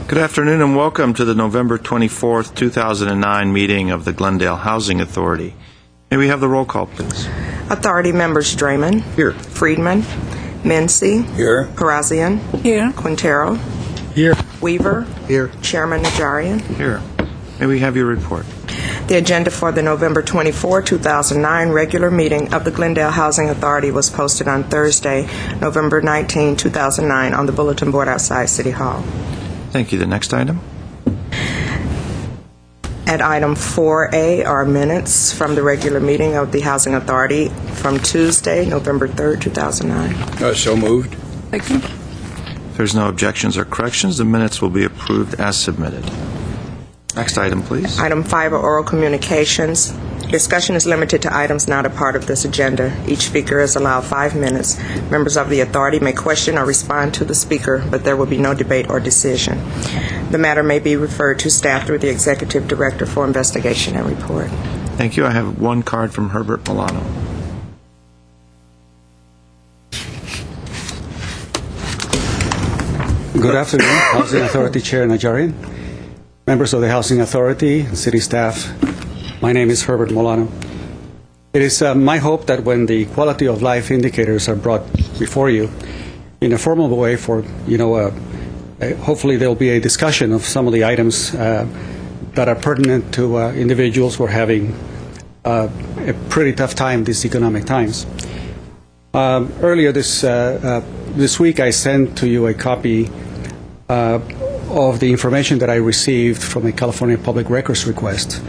Good afternoon and welcome to the November 24th, 2009 meeting of the Glendale Housing Authority. May we have the roll call, please? Authority members Draymond. Here. Friedman. Mency. Here. Parazian. Here. Quintero. Here. Weaver. Here. Chairman Najarian. Here. May we have your report? The agenda for the November 24, 2009 regular meeting of the Glendale Housing Authority was posted on Thursday, November 19, 2009 on the bulletin board outside City Hall. Thank you. The next item? At item 4A are minutes from the regular meeting of the Housing Authority from Tuesday, November 3, 2009. So moved. Second. If there's no objections or corrections, the minutes will be approved as submitted. Next item, please. Item 5 are oral communications. Discussion is limited to items not a part of this agenda. Each speaker is allowed 5 minutes. Members of the authority may question or respond to the speaker, but there will be no debate or decision. The matter may be referred to staff through the Executive Director for investigation and report. Thank you. I have one card from Herbert Milano. Good afternoon, Housing Authority Chair Najarian, members of the Housing Authority, city staff. My name is Herbert Milano. It is my hope that when the quality of life indicators are brought before you in a formal way for, hopefully there will be a discussion of some of the items that are pertinent to individuals who are having a pretty tough time these economic times. Earlier this week I sent to you a copy of the information that I received from a California Public Records request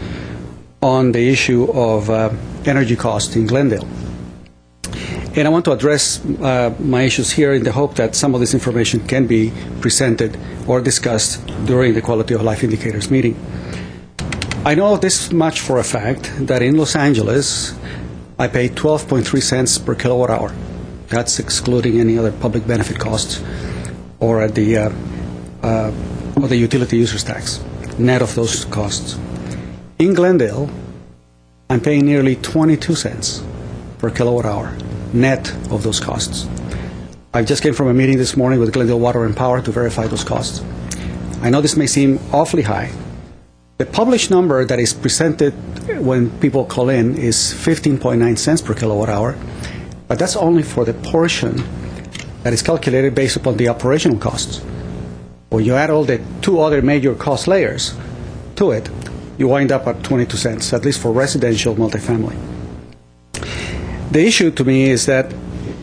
on the issue of energy costs in Glendale. And I want to address my issues here in the hope that some of this information can be presented or discussed during the Quality of Life Indicators meeting. I know this much for a fact, that in Los Angeles, I pay 12.3 cents per kilowatt hour. That's excluding any other public benefit costs or the utility users tax, net of those costs. In Glendale, I'm paying nearly 22 cents per kilowatt hour, net of those costs. I just came from a meeting this morning with Glendale Water and Power to verify those costs. I know this may seem awfully high. The published number that is presented when people call in is 15.9 cents per kilowatt hour, but that's only for the portion that is calculated based upon the operational costs. When you add all the two other major cost layers to it, you wind up at 22 cents, at least for residential multifamily. The issue to me is that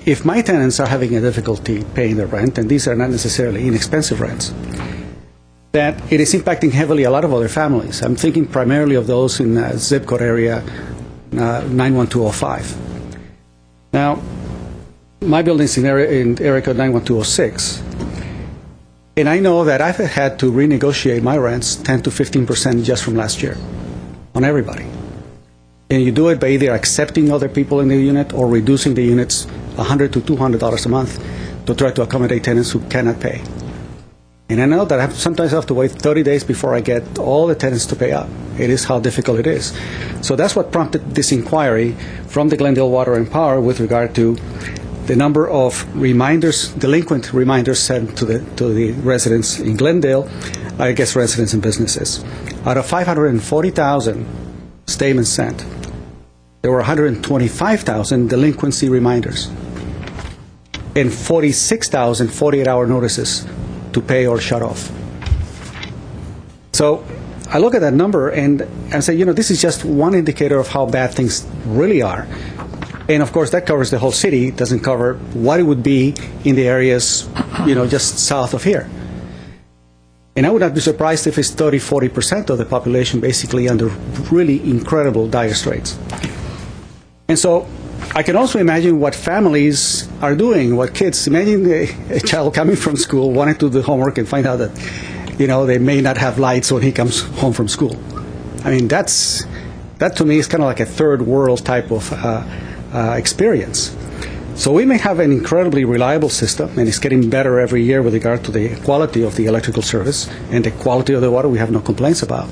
if my tenants are having a difficulty paying their rent, and these are not necessarily inexpensive rents, that it is impacting heavily a lot of other families. I'm thinking primarily of those in zip code area 91205. Now, my building's in area code 91206. And I know that I've had to renegotiate my rents 10 to 15% just from last year on everybody. And you do it by either accepting other people in the unit or reducing the units $100 to $200 a month to try to accommodate tenants who cannot pay. And I know that I sometimes have to wait 30 days before I get all the tenants to pay up. It is how difficult it is. So that's what prompted this inquiry from the Glendale Water and Power with regard to the number of reminders, delinquent reminders sent to the residents in Glendale, I guess residents and businesses. Out of 540,000 statements sent, there were 125,000 delinquency reminders and 46,000 48-hour notices to pay or shut off. So I look at that number and I say, this is just one indicator of how bad things really are. And of course, that covers the whole city. It doesn't cover what it would be in the areas, just south of here. And I would not be surprised if it's 30, 40% of the population basically under really incredible dire straits. And so I can also imagine what families are doing, what kids, imagine a child coming from school, wanting to do the homework and find out that, they may not have lights when he comes home from school. I mean, that to me is kind of like a third world type of experience. So we may have an incredibly reliable system, and it's getting better every year with regard to the quality of the electrical service and the quality of the water. We have no complaints about.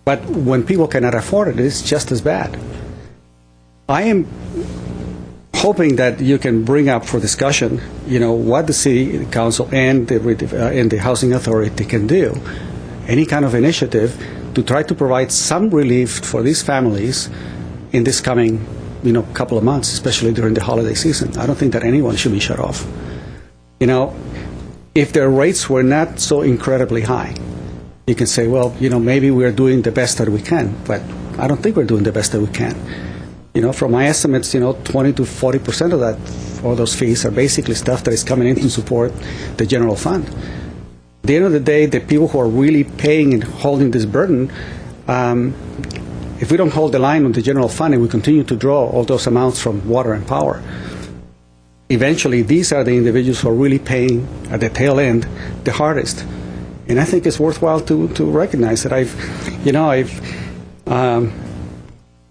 But when people cannot afford it, it's just as bad. I am hoping that you can bring up for discussion, what the city council and the housing authority can do, any kind of initiative to try to provide some relief for these families in this coming, couple of months, especially during the holiday season. I don't think that anyone should be shut off. If their rates were not so incredibly high, you can say, well, maybe we're doing the best that we can, but I don't think we're doing the best that we can. From my estimates, 20 to 40% of that, all those fees are basically stuff that is coming in to support the general fund. At the end of the day, the people who are really paying and holding this burden, if we don't hold the line on the general fund and we continue to draw all those amounts from water and power, eventually these are the individuals who are really paying at the tail end the hardest. And I think it's worthwhile to recognize that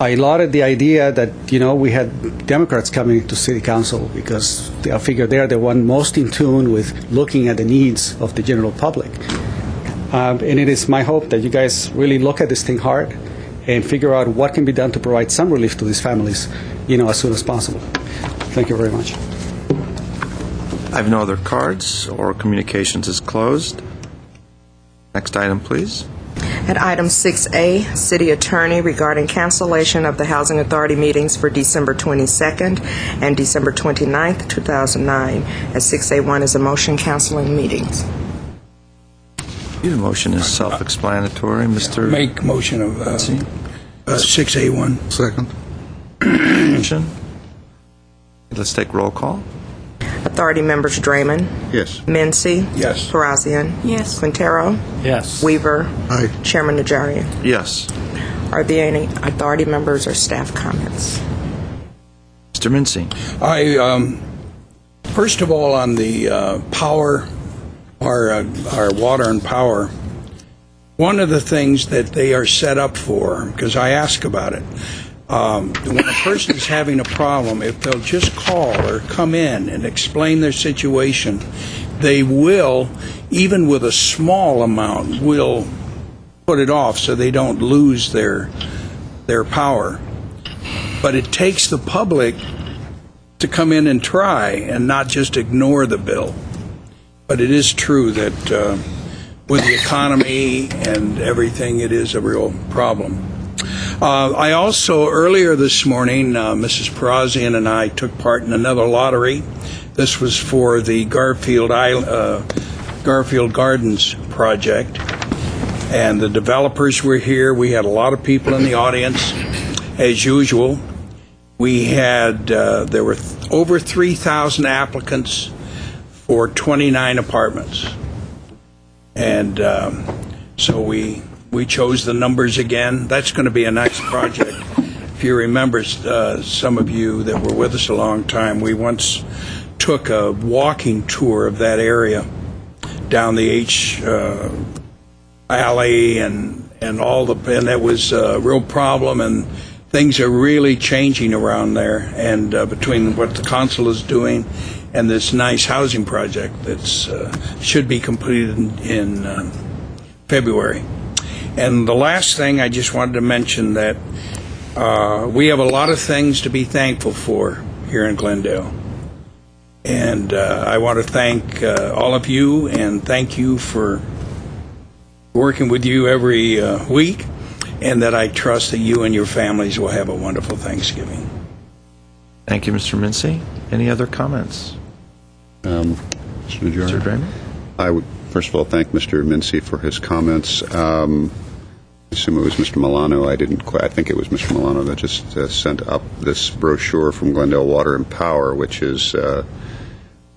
I lauded the idea that, we had Democrats coming to city council because I figure they're the one most in tune with looking at the needs of the general public. And it is my hope that you guys really look at this thing hard and figure out what can be done to provide some relief to these families, as soon as possible. Thank you very much. I have no other cards. Oral communications is closed. Next item, please. At item 6A, City Attorney regarding cancellation of the Housing Authority meetings for December 22nd and December 29th, 2009. At 6A1 is a motion canceling meetings. The motion is self-explanatory. Mr. Make motion of 6A1. Second. Motion. Let's take roll call. Authority members Draymond, Yes. Mincy, Yes. Parazian, Yes. Quintero, Yes. Weaver, Aye. Chairman Najarian. Yes. Are there any authority members or staff comments? Mr. Mincy. First of all, on the power, our water and power, one of the things that they are set up for, because I ask about it, when a person is having a problem, if they'll just call or come in and explain their situation, they will, even with a small amount, will put it off so they don't lose their power. But it takes the public to come in and try and not just ignore the bill. But it is true that with the economy and everything, it is a real problem. I also, earlier this morning, Mrs. Parazian and I took part in another lottery. This was for the Garfield Gardens project. And the developers were here. We had a lot of people in the audience, as usual. We had, there were over 3,000 applicants for 29 apartments. And so we chose the numbers again. That's going to be a nice project. If you remember, some of you that were with us a long time, we once took a walking tour of that area down the H alley and that was a real problem, and things are really changing around there, and between what the council is doing and this nice housing project that's should be completed in February. And the last thing, I just wanted to mention that we have a lot of things to be thankful for here in Glendale. And I want to thank all of you, and thank you for working with you every week, and that I trust that you and your families will have a wonderful Thanksgiving. Thank you, Mr. Mincy. Any other comments? Mr. Mr. Draymond? I would first of all thank Mr. Mincy for his comments. I assume it was Mr. Milano. I think it was Mr. Milano that just sent up this brochure from Glendale Water and Power, which is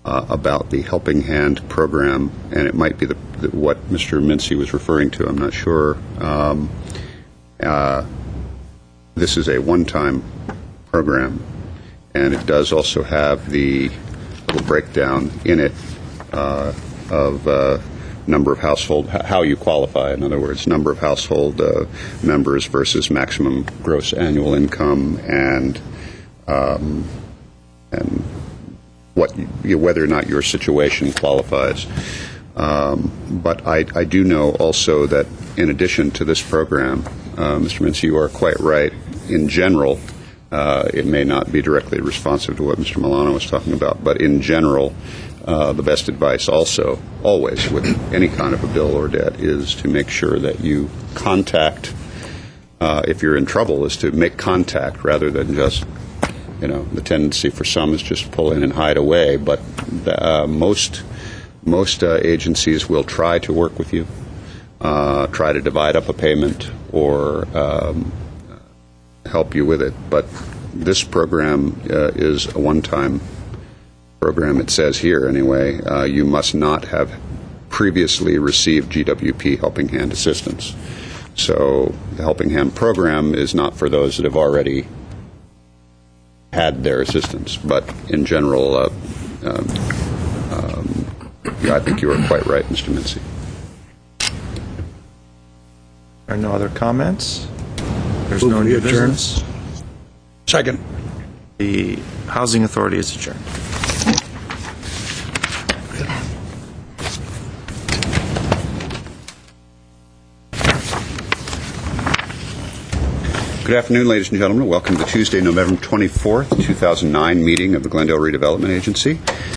about the Helping Hand program, and it might be what Mr. Mincy was referring to. I'm not sure. This is a one-time program, and it does also have the little breakdown in it of number of household, how you qualify, in other words, number of household members versus maximum gross annual income, and whether or not your situation qualifies. But I do know also that in addition to this program, Mr. Mincy, you are quite right. In general, It may not be directly responsive to what Mr. Milano was talking about, but in general, the best advice also, always, with any kind of a bill or debt, is to make sure that you contact, if you're in trouble, is to make contact rather than just, the tendency for some is just pull in and hide away, but most agencies will try to work with you, try to divide up a payment, or help you with it. But this program is a one-time program. It says here, anyway, you must not have previously received GWP Helping Hand assistance. So the Helping Hand program is not for those that have already had their assistance. But in general, I think you are quite right, Mr. Mincy. There are no other comments? There's no new business? Second. The Housing Authority is adjourned. Good afternoon, ladies and gentlemen. Welcome to Tuesday, November 24th, 2009 meeting of the Glendale Redevelopment Agency.